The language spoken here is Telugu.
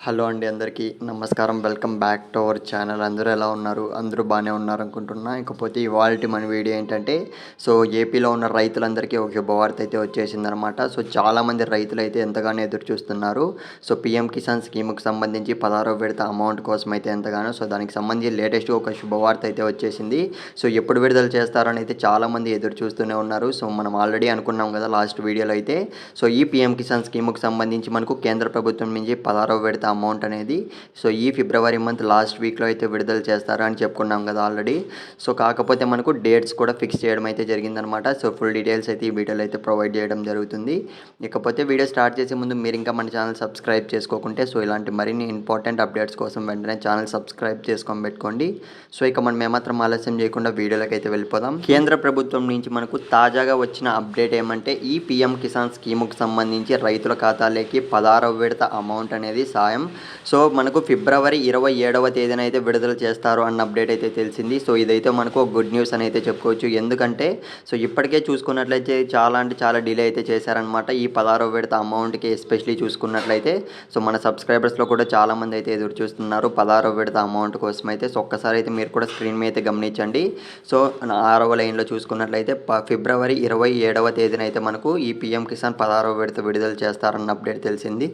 హలో అండి, అందరికీ నమస్కారం. Welcome back to our channel. అందరూ ఎలా ఉన్నారు? అందరూ బాగానే ఉన్నారు అనుకుంటున్నా. ఇకపోతే ఇవాల్టి మన వీడియో ఏంటంటే, ఏపీలో ఉన్న రైతులందరికీ ఒక శుభవార్త అయితే వచ్చేసిందనమాట. చాలామంది రైతులు అయితే ఎంతగానో ఎదురు చూస్తున్నారు. పీఎం కిసాన్ స్కీమ్కి సంబంధించి 16వ విడత అమౌంట్ కోసం అయితే ఎంతగానో దానికి సంబంధించి లేటెస్ట్గా ఒక శుభవార్త అయితే వచ్చేసింది. ఎప్పుడు విడుదల చేస్తారని అయితే చాలామంది ఎదురు చూస్తూనే ఉన్నారు. మనం ఆల్రెడీ అనుకున్నాం కదా లాస్ట్ వీడియోలో అయితే. ఈ పీఎం కిసాన్ స్కీమ్కి సంబంధించి మనకు కేంద్ర ప్రభుత్వం నుంచి 16వ విడత అమౌంట్ అనేది ఈ ఫిబ్రవరి మంత్ లాస్ట్ వీక్లో అయితే విడుదల చేస్తారని చెప్పుకున్నాం కదా ఆల్రెడీ. కాకపోతే మనకు డేట్స్ కూడా ఫిక్స్ చేయడం అయితే జరిగిందనమాట. ఫుల్ డీటెయిల్స్ అయితే ఈ వీడియోలో అయితే ప్రొవైడ్ చేయడం జరుగుతుంది. ఇకపోతే వీడియో స్టార్ట్ చేసే ముందు మీరు ఇంకా మన ఛానల్ సబ్స్క్రైబ్ చేసుకోకుంటే ఇలాంటి మరిన్ని ఇంపార్టెంట్ అప్డేట్స్ కోసం వెంటనే ఛానల్ సబ్స్క్రైబ్ చేసుకొని పెట్టుకోండి. ఇక మనం ఏమాత్రం ఆలస్యం చేయకుండా వీడియోలోకి అయితే వెళ్ళిపోదాం. కేంద్ర ప్రభుత్వం నుంచి మనకు తాజాగా వచ్చిన అప్డేట్ ఏమంటే, ఈ పీఎం కిసాన్ స్కీముకు సంబంధించి రైతుల ఖాతాలోకి 16వ విడత అమౌంట్ అనేది సాయం మనకు ఫిబ్రవరి 27వ తేదీన అయితే విడుదల చేస్తారు అన్న అప్డేట్ అయితే తెలిసింది. ఇదైతే మనకు ఒక గుడ్ న్యూస్ అని అయితే చెప్పుకోవచ్చు. ఎందుకంటే ఇప్పటికే చూసుకున్నట్లయితే చాలా డిలే అయితే చేశారనమాట ఈ 16వ విడత అమౌంట్కి. ఎస్పెషలీ చూసుకున్నట్లయితే మన సబ్స్క్రైబర్స్లో కూడా చాలామంది అయితే ఎదురు చూస్తున్నారు 16వ విడత అమౌంట్ కోసం అయితే. ఒక్కసారి అయితే మీరు కూడా స్క్రీన్ మీద అయితే గమనించండి. 6వ లైన్లో చూసుకున్నట్లయితే ఫిబ్రవరి 27వ తేదీన అయితే మనకు ఈ పీఎం కిసాన్ 16వ విడత విడుదల చేస్తారన్న అప్డేట్ తెలిసింది.